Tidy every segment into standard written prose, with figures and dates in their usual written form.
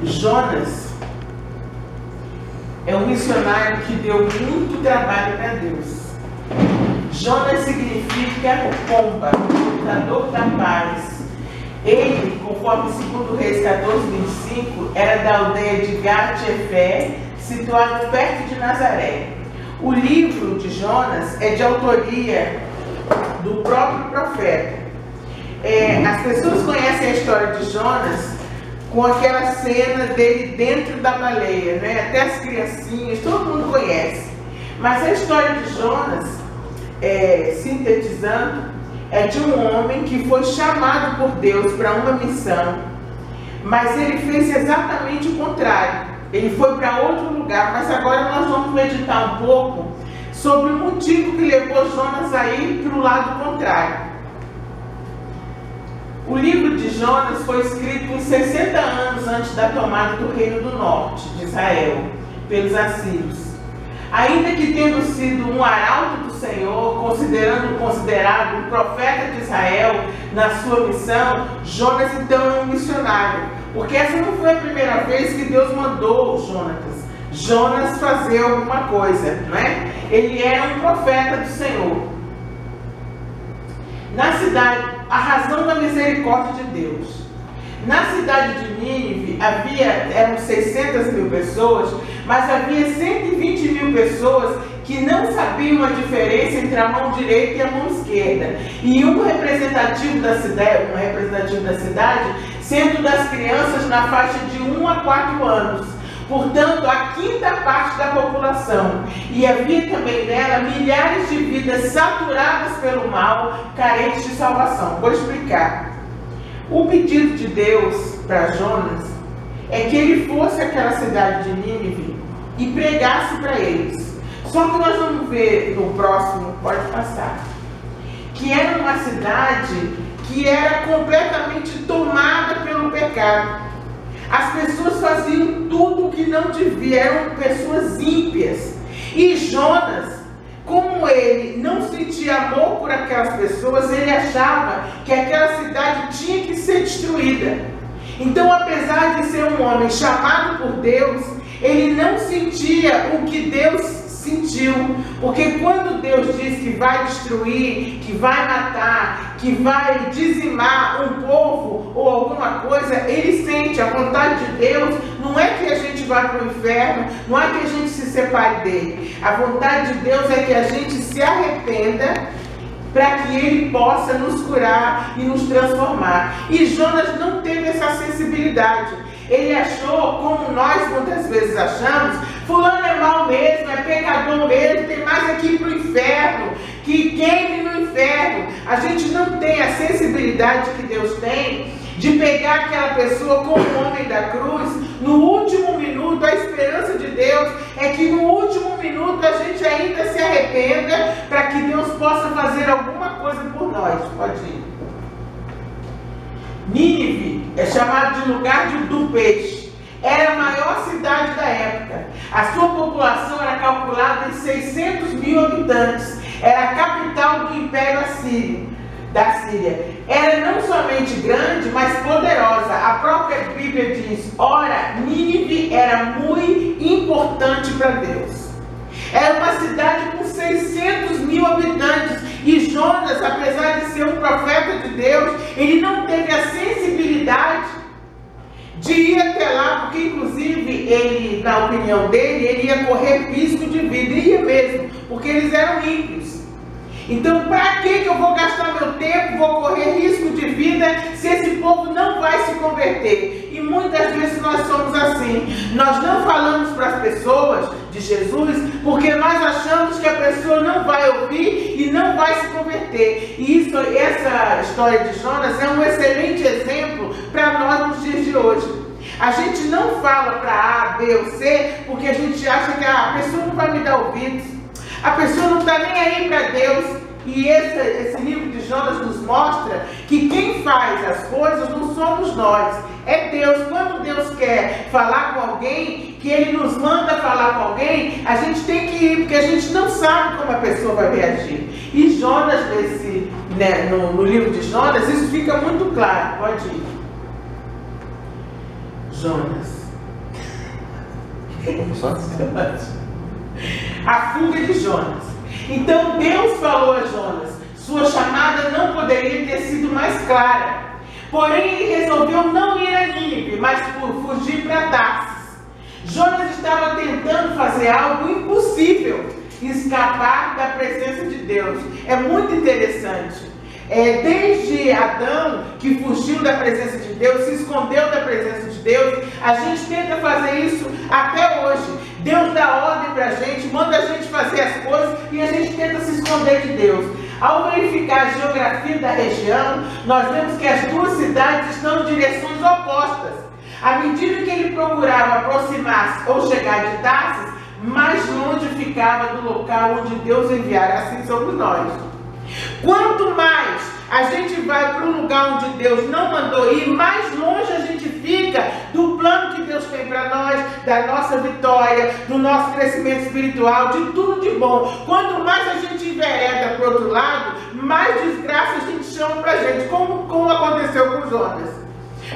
Jonas é um missionário que deu muito trabalho para Deus. Jonas significa pomba, portador da paz. Ele, conforme 2 Reis 14:25, era da aldeia de Gat-Efé, situado perto de Nazaré. O livro de Jonas é de autoria do próprio profeta. As pessoas conhecem a história de Jonas com aquela cena dele dentro da baleia, né? Até as criancinhas, todo mundo conhece. Mas a história de Jonas, sintetizando, é de um homem que foi chamado por Deus para uma missão, mas ele fez exatamente o contrário. Ele foi para outro lugar, mas agora nós vamos meditar um pouco sobre o motivo que levou Jonas a ir para o lado contrário. O livro de Jonas foi escrito 60 anos antes da tomada do Reino do Norte de Israel pelos assírios. Ainda que tendo sido um arauto do Senhor, considerado um profeta de Israel na sua missão, Jonas então é um missionário. Porque essa não foi a primeira vez que Deus mandou Jonas fazer alguma coisa, não é? Ele era um profeta do Senhor. Na cidade, a razão da misericórdia de Deus. Na cidade de Nínive eram 600 mil pessoas, mas havia 120 mil pessoas que não sabiam a diferença entre a mão direita e a mão esquerda. E um representativo da cidade, sendo das crianças na faixa de 1 a 4 anos. Portanto, a quinta parte da população. E havia também nela milhares de vidas saturadas pelo mal, carentes de salvação. Vou explicar. O pedido de Deus para Jonas é que ele fosse àquela cidade de Nínive e pregasse para eles. Só que nós vamos ver no próximo, pode passar, que era uma cidade que era completamente tomada pelo pecado. As pessoas faziam tudo o que não devia, eram pessoas ímpias. E Jonas, como ele não sentia amor por aquelas pessoas, ele achava que aquela cidade tinha que ser destruída. Então, apesar de ser um homem chamado por Deus, ele não sentia o que Deus sentiu. Porque quando Deus diz que vai destruir, que vai matar, que vai dizimar um povo ou alguma coisa, ele sente. A vontade de Deus não é que a gente vá para o inferno, não é que a gente se separe dele. A vontade de Deus é que a gente se arrependa para que ele possa nos curar e nos transformar. E Jonas não teve essa sensibilidade. Ele achou, como nós muitas vezes achamos, fulano é mau mesmo, é pecador mesmo, tem mais aqui para o inferno, que queime no inferno. A gente não tem a sensibilidade que Deus tem de pegar aquela pessoa como o homem da cruz. No último minuto, a esperança de Deus é que no último minuto a gente ainda se arrependa para que Deus possa fazer alguma coisa por nós. Pode ir. Nínive é chamado de lugar do peixe. Era a maior cidade da época. A sua população era calculada em 600 mil habitantes. Era a capital do Império Assírio, da Síria. Era não somente grande, mas poderosa. A própria Bíblia diz: ora, Nínive era muito importante para Deus. Era uma cidade com 600 mil habitantes. E Jonas, apesar de ser um profeta de Deus, ele não teve a sensibilidade de ir até lá, porque inclusive ele, na opinião dele, ele ia correr risco de vida. Ia mesmo, porque eles eram ímpios. Então, para que eu vou gastar meu tempo, vou correr risco de vida, se esse povo não vai se converter? E muitas vezes nós somos assim. Nós não falamos para as pessoas de Jesus, porque nós achamos que a pessoa não vai ouvir e não vai se converter. E essa história de Jonas é um excelente exemplo para nós nos dias de hoje. A gente não fala para A, B ou C, porque a gente acha que a pessoa não vai me dar ouvidos. A pessoa não está nem aí para Deus. E esse livro de Jonas nos mostra que quem faz as coisas não somos nós, é Deus. Quando Deus quer falar com alguém, que Ele nos manda falar com alguém, a gente tem que ir, porque a gente não sabe como a pessoa vai reagir. E Jonas, no livro de Jonas, isso fica muito claro. Pode ir. Jonas. A fuga de Jonas. Então Deus falou a Jonas, sua chamada não poderia ter sido mais clara. Porém, ele resolveu não ir a Nínive, mas fugir para Tarsis. Jonas estava tentando fazer algo impossível, escapar da presença de Deus. É muito interessante. Desde Adão, que fugiu da presença de Deus, se escondeu da presença de Deus, a gente tenta fazer isso até hoje. Deus dá ordem para a gente, manda a gente fazer as coisas e a gente tenta se esconder de Deus. Ao verificar a geografia da região, nós vemos que as duas cidades estão em direções opostas. À medida que ele procurava aproximar-se ou chegar de Tarsis, mais longe ficava do local onde Deus enviara. Assim somos nós. Quanto mais a gente vai para um lugar onde Deus não mandou ir, mais longe a gente fica do plano que Deus tem para nós, da nossa vitória, do nosso crescimento espiritual, de tudo de bom. Quanto mais a gente envereda para o outro lado, mais desgraça a gente chama para a gente, como aconteceu com Jonas.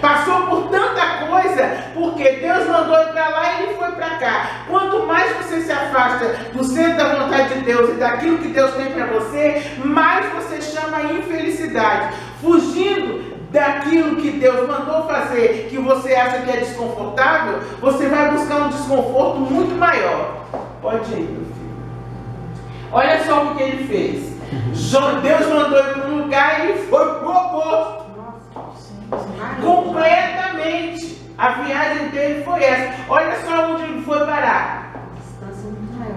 Passou por tanta coisa, porque Deus mandou ir para lá e ele foi para cá. Quanto mais você se afasta do centro da vontade de Deus e daquilo que Deus tem para você, mais você chama a infelicidade. Fugindo daquilo que Deus mandou fazer, que você acha que é desconfortável, você vai buscar um desconforto muito maior. Pode ir, meu filho. Olha só o que ele fez. Deus mandou ir para um lugar e ele foi para o oposto. Completamente. A viagem dele foi essa. Olha só onde ele foi parar.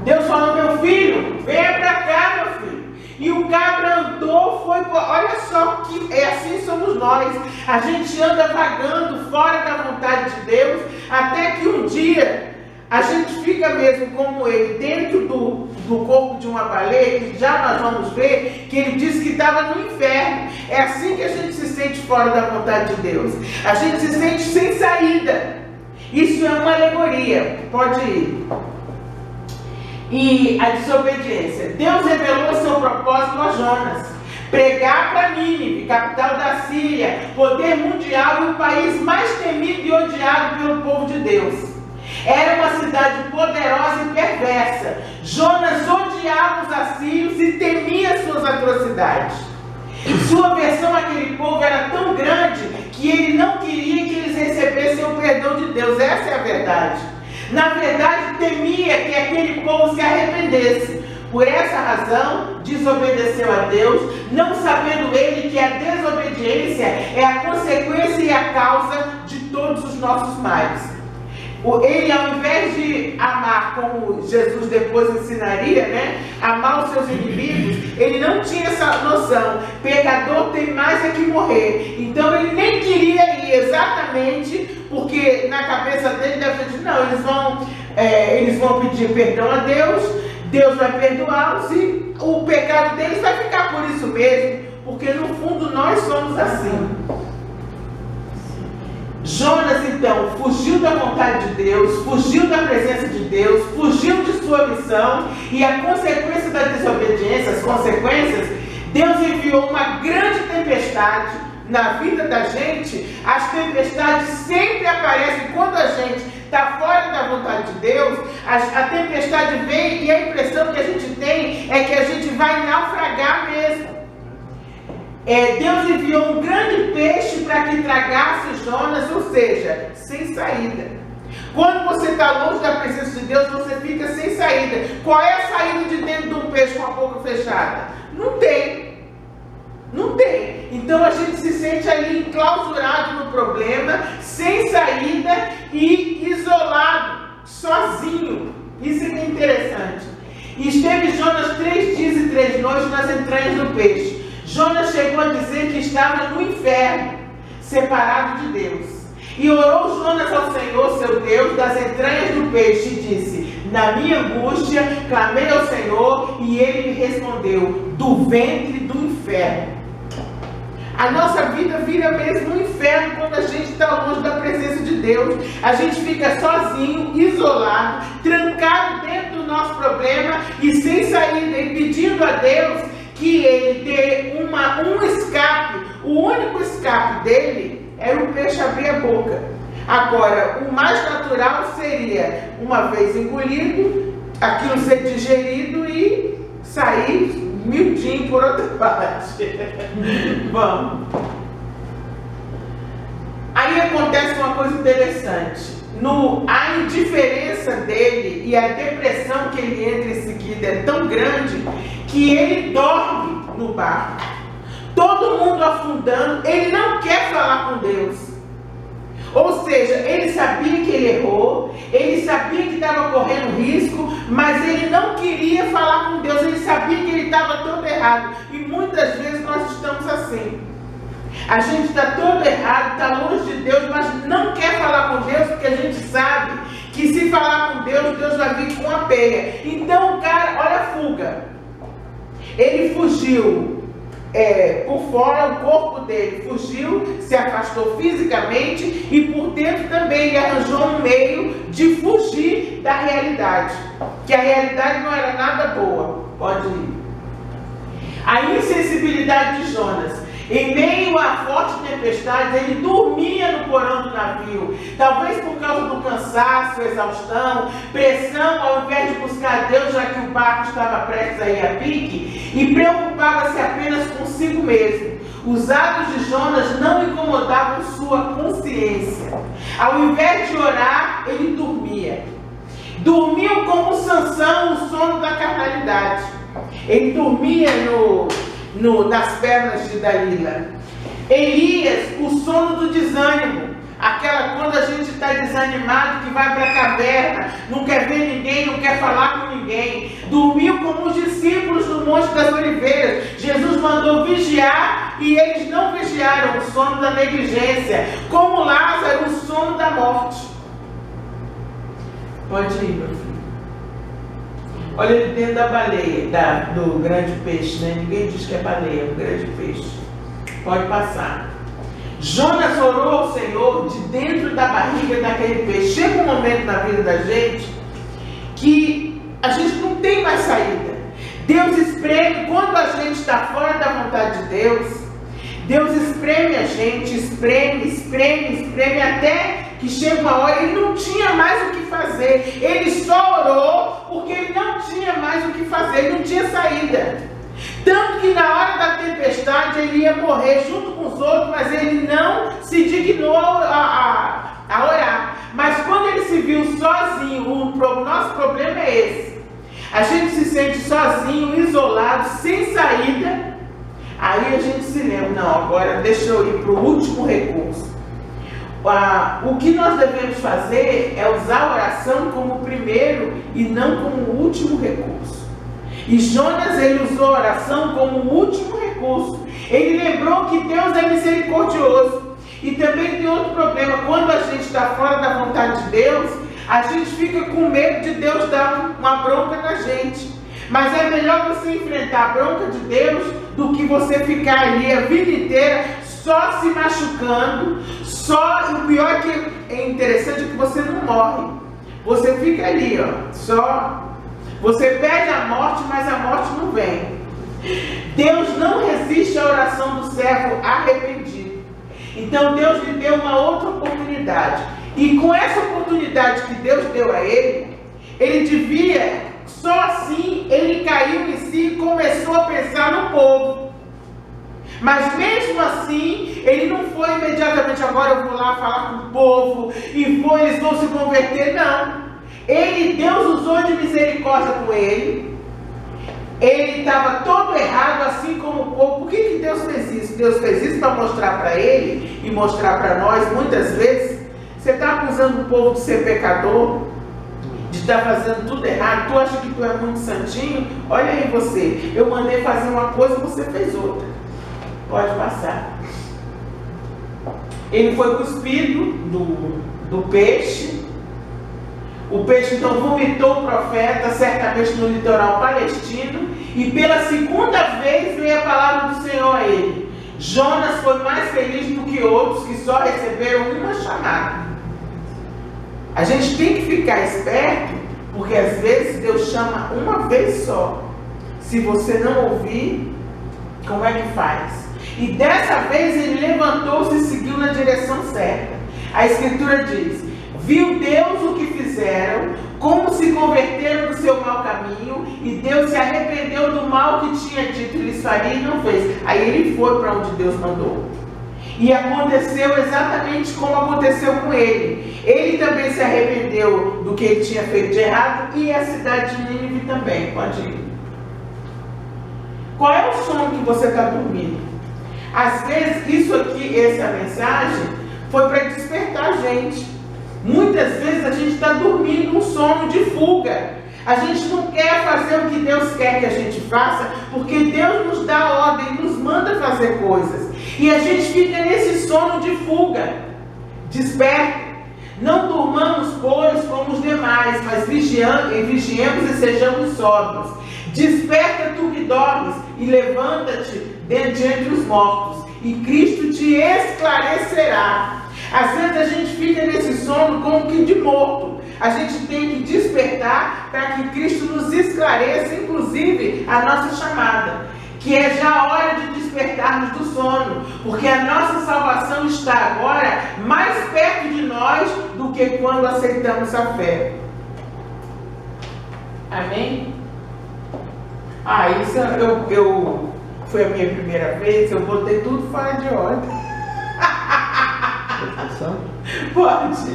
Deus falou: meu filho, venha para cá, meu filho. E o cabra andou, foi. Olha só que é assim somos nós. A gente anda vagando fora da vontade de Deus, até que um dia a gente fica mesmo como ele, dentro do corpo de uma baleia, que já nós vamos ver, que ele disse que estava no inferno. É assim que a gente se sente fora da vontade de Deus. A gente se sente sem saída. Isso é uma alegoria. Pode ir. E a desobediência. Deus revelou seu propósito a Jonas: pregar para Nínive, capital da Síria, poder mundial e o país mais temido e odiado pelo povo de Deus. Era uma cidade poderosa e perversa. Jonas odiava os assírios e temia suas atrocidades. Sua aversão àquele povo era tão grande que ele não queria que eles recebessem o perdão de Deus. Essa é a verdade. Na verdade, temia que aquele povo se arrependesse. Por essa razão, desobedeceu a Deus, não sabendo ele que a desobediência é a consequência e a causa de todos os nossos males. Ele, ao invés de amar como Jesus depois ensinaria, né, amar os seus inimigos, ele não tinha essa noção. Pecador tem mais é que morrer. Então ele nem queria ir, exatamente porque na cabeça dele deve ter dito: não, eles vão pedir perdão a Deus, Deus vai perdoá-los e o pecado deles vai ficar por isso mesmo, porque no fundo nós somos assim. Jonas, então, fugiu da vontade de Deus, fugiu da presença de Deus, fugiu de sua missão, e a consequência da desobediência, as consequências, Deus enviou uma grande tempestade na vida da gente. As tempestades sempre aparecem quando a gente está fora da vontade de Deus. A tempestade vem e a impressão que a gente tem é que a gente vai naufragar mesmo. Deus enviou um grande peixe para que tragasse Jonas, ou seja, sem saída. Quando você está longe da presença de Deus, você fica sem saída. Qual é a saída de dentro de um peixe com a boca fechada? Não tem. Não tem. Então a gente se sente ali enclausurado no problema, sem saída e isolado, sozinho. Isso é que é interessante. E esteve Jonas 3 dias e 3 noites nas entranhas do peixe. Jonas chegou a dizer que estava no inferno, separado de Deus. E orou Jonas ao Senhor, seu Deus, das entranhas do peixe, e disse: na minha angústia, clamei ao Senhor, e ele me respondeu, do ventre do inferno. A nossa vida vira mesmo um inferno quando a gente está longe da presença de Deus. A gente fica sozinho, isolado, trancado dentro do nosso problema e sem saída, e pedindo a Deus que ele dê um escape. O único escape dele era o peixe abrir a boca. Agora, o mais natural seria, uma vez engolido, aquilo ser digerido e sair miudinho por outra parte. Vamos. Aí acontece uma coisa interessante. A indiferença dele e a depressão que ele entra em seguida é tão grande que ele dorme no barco. Todo mundo afundando, ele não quer falar com Deus. Ou seja, ele sabia que ele errou, ele sabia que estava correndo risco, mas ele não queria falar com Deus, ele sabia que ele estava todo errado. E muitas vezes nós estamos assim. A gente está todo errado, está longe de Deus, mas não quer falar com Deus, porque a gente sabe que se falar com Deus, Deus vai vir com a peia. Então o cara, olha a fuga. Ele fugiu por fora, o corpo dele fugiu, se afastou fisicamente e por dentro também ele arranjou um meio de fugir da realidade. Que a realidade não era nada boa. Pode ir. A insensibilidade de Jonas. Em meio a forte tempestade, ele dormia no porão do navio. Talvez por causa do cansaço, exaustão, pressão, ao invés de buscar Deus, já que o barco estava prestes a ir a pique, e preocupava-se apenas consigo mesmo. Os atos de Jonas não incomodavam sua consciência. Ao invés de orar, ele dormia. Dormiu como Sansão, o sono da carnalidade. Ele dormia nas pernas de Dalila. Elias, o sono do desânimo. Aquela quando a gente está desanimado, que vai para a caverna, não quer ver ninguém, não quer falar com ninguém. Dormiu como os discípulos no Monte das Oliveiras. Jesus mandou vigiar e eles não vigiaram, o sono da negligência. Como Lázaro, o sono da morte. Pode ir, meu filho. Olha ele dentro da baleia, do grande peixe, né? Ninguém diz que é baleia, é um grande peixe. Pode passar. Jonas orou ao Senhor de dentro da barriga daquele peixe. Chega um momento na vida da gente que a gente não tem mais saída. Deus espreme, quando a gente está fora da vontade de Deus, Deus espreme a gente, espreme, até que chega uma hora, ele não tinha mais o que fazer. Ele só orou porque ele não tinha mais o que fazer, ele não tinha saída. Tanto que na hora da tempestade ele ia morrer junto com os outros, mas ele não se dignou a orar. Mas quando ele se viu sozinho, o nosso problema é esse. A gente se sente sozinho, isolado, sem saída. Aí a gente se lembra, não, agora deixa eu ir para o último recurso. O que nós devemos fazer é usar a oração como o primeiro e não como o último recurso. E Jonas, ele usou a oração como o último recurso. Ele lembrou que Deus é misericordioso. E também tem outro problema, quando a gente está fora da vontade de Deus, a gente fica com medo de Deus dar uma bronca na gente. Mas é melhor você enfrentar a bronca de Deus do que você ficar ali a vida inteira só se machucando, e o pior é que é interessante é que você não morre. Você fica ali, você pede a morte, mas a morte não vem. Deus não resiste à oração do servo arrependido. Então Deus lhe deu uma outra oportunidade. E com essa oportunidade que Deus deu a ele devia, só assim ele caiu em si e começou a pensar no povo. Mas mesmo assim, ele não foi imediatamente, agora eu vou lá falar com o povo e eles vão se converter, não. Deus usou de misericórdia com ele. Ele estava todo errado, assim como o povo. Por que Deus fez isso? Deus fez isso para mostrar para ele e mostrar para nós, muitas vezes, você está acusando o povo de ser pecador, de estar fazendo tudo errado, tu acha que tu é muito santinho? Olha aí você, eu mandei fazer uma coisa, você fez outra. Pode passar. Ele foi cuspido do peixe. O peixe então vomitou o profeta, certamente no litoral palestino. E pela segunda vez veio a palavra do Senhor a ele. Jonas foi mais feliz do que outros que só receberam uma chamada. A gente tem que ficar esperto, porque às vezes Deus chama uma vez só. Se você não ouvir, como é que faz? E dessa vez ele levantou-se e seguiu na direção certa. A Escritura diz: viu Deus o que fizeram, como se converteram do seu mau caminho, e Deus se arrependeu do mal que tinha dito lhes faria e não fez. Aí ele foi para onde Deus mandou. E aconteceu exatamente como aconteceu com ele. Ele também se arrependeu do que ele tinha feito de errado, e a cidade de Nínive também. Pode ir. Qual é o sono que você está dormindo? Às vezes, isso aqui, essa mensagem, foi para despertar a gente. Muitas vezes a gente está dormindo um sono de fuga. A gente não quer fazer o que Deus quer que a gente faça, porque Deus nos dá ordem, nos manda fazer coisas. E a gente fica nesse sono de fuga. Desperta. Não durmamos, pois, como os demais, mas vigiemos e sejamos sóbrios. Desperta tu que dormes e levanta-te dentre entre os mortos, e Cristo te esclarecerá. Às vezes a gente fica nesse sono como que de morto. A gente tem que despertar para que Cristo nos esclareça, inclusive, a nossa chamada, que é já a hora de despertarmos do sono, porque a nossa salvação está agora mais perto de nós do que quando aceitamos a fé. Amém? Isso foi a minha primeira vez, eu botei tudo fora de ordem. Pode.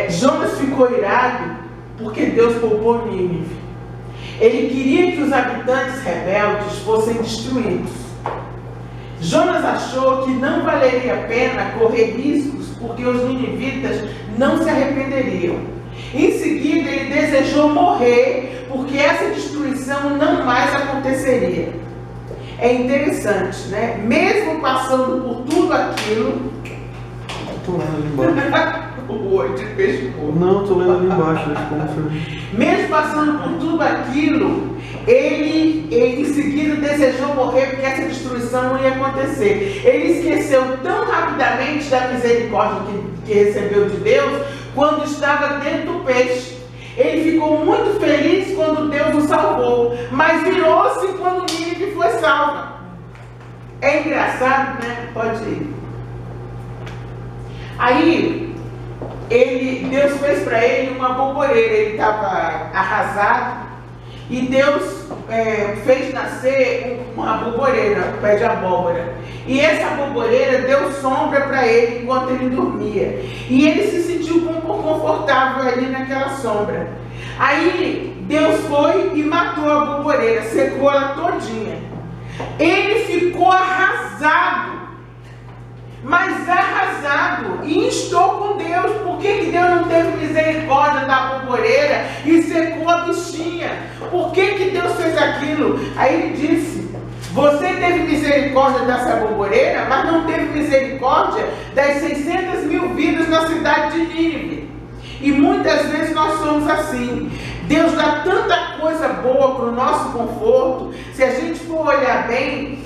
Jonas ficou irado porque Deus poupou Nínive. Ele queria que os habitantes rebeldes fossem destruídos. Jonas achou que não valeria a pena correr riscos porque os ninivitas não se arrependeriam. Em seguida, ele desejou morrer porque essa destruição não mais aconteceria. É interessante, né? Mesmo passando por tudo aquilo... Estou lendo ali embaixo. O olho de peixe morto. Não, estou lendo ali embaixo. Mesmo passando por tudo aquilo, ele em seguida desejou morrer porque essa destruição não ia acontecer. Ele esqueceu tão rapidamente da misericórdia que recebeu de Deus quando estava dentro do peixe. Ele ficou muito feliz quando Deus o salvou, mas virou-se quando Nínive foi salva. É engraçado, né? Pode ir. Aí, Deus fez para ele uma boboreira. Ele estava arrasado e Deus fez nascer uma boboreira, um pé de abóbora. E essa boboreira deu sombra para ele enquanto ele dormia. E ele se sentiu confortável ali naquela sombra. Aí Deus foi e matou a boboreira, secou ela todinha. Ele ficou arrasado, mas arrasado, e instou com Deus. Por que Deus não teve misericórdia da boboreira e secou a bichinha? Por que Deus fez aquilo? Aí ele disse: você teve misericórdia dessa boboreira, mas não teve misericórdia das 600 mil vidas na cidade de Nínive. E muitas vezes nós somos assim. Deus dá tanta coisa boa para o nosso conforto. Se a gente for olhar bem,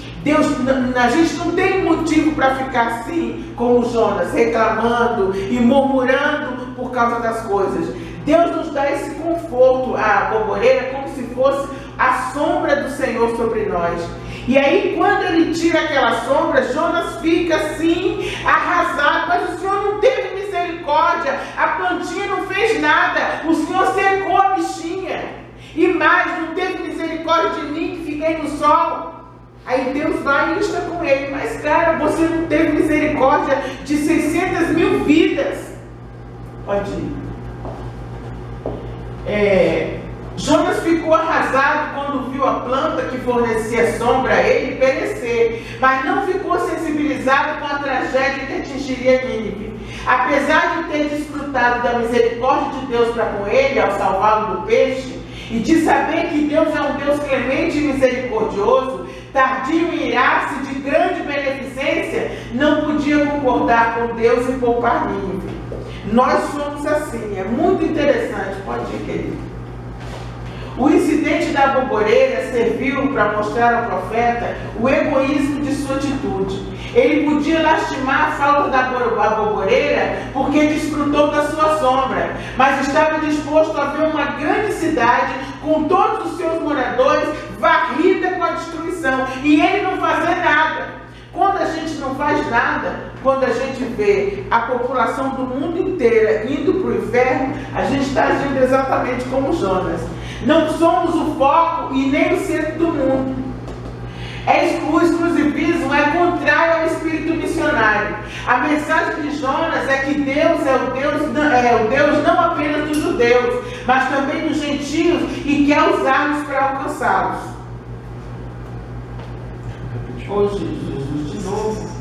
a gente não tem motivo para ficar assim, como Jonas, reclamando e murmurando por causa das coisas. Deus nos dá esse conforto, a boboreira, como se fosse a sombra do Senhor sobre nós. E aí, quando ele tira aquela sombra, Jonas fica assim, arrasado. Mas o Senhor não teve misericórdia, a plantinha não fez nada, o Senhor secou a bichinha. E mais, não teve misericórdia de mim que fiquei no sol. Aí Deus vai e insta com ele: mas cara, você não teve misericórdia de 600 mil vidas. Pode ir. Jonas ficou arrasado quando viu a planta que fornecia sombra a ele perecer, mas não ficou sensibilizado com a tragédia que atingiria Nínive. Apesar de ter desfrutado da misericórdia de Deus para com ele ao salvá-lo do peixe, e de saber que Deus é um Deus clemente e misericordioso, tardio em irar-se, de grande beneficência, não podia concordar com Deus e poupar Nínive. Nós somos assim, é muito interessante. Pode ir, querido. O incidente da boboreira serviu para mostrar ao profeta o egoísmo de sua atitude. Ele podia lastimar a falta da boboreira porque desfrutou da sua sombra, mas estava disposto a ver uma grande cidade com todos os seus moradores varrida com a destruição e ele não fazer nada. Quando a gente não faz nada, quando a gente vê a população do mundo inteiro indo para o inferno, a gente está agindo exatamente como Jonas. Não somos o foco e nem o centro do mundo. O exclusivismo é contrário ao espírito missionário. A mensagem de Jonas é que Deus é o Deus não apenas dos judeus, mas também dos gentios, e quer usá-los para alcançá-los. Ô Jesus, de novo.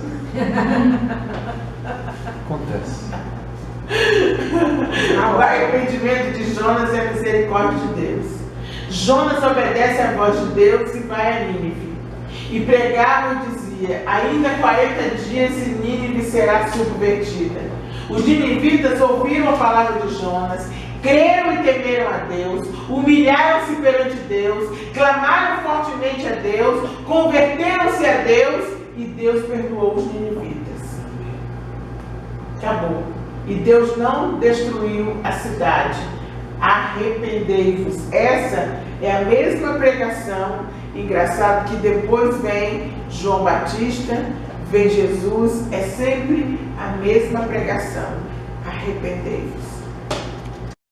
Acontece. O arrependimento de Jonas é a misericórdia de Deus. Jonas obedece à voz de Deus e vai a Nínive. E pregava e dizia: ainda 40 dias e Nínive será subvertida. Os ninivitas ouviram a palavra de Jonas, creram e temeram a Deus, humilharam-se perante Deus, clamaram fortemente a Deus, converteram-se a Deus e Deus perdoou os ninivitas. Acabou. E Deus não destruiu a cidade. Arrependei-vos. Essa é a mesma pregação. Engraçado que depois vem João Batista, vem Jesus, é sempre a mesma pregação. Arrependei-vos.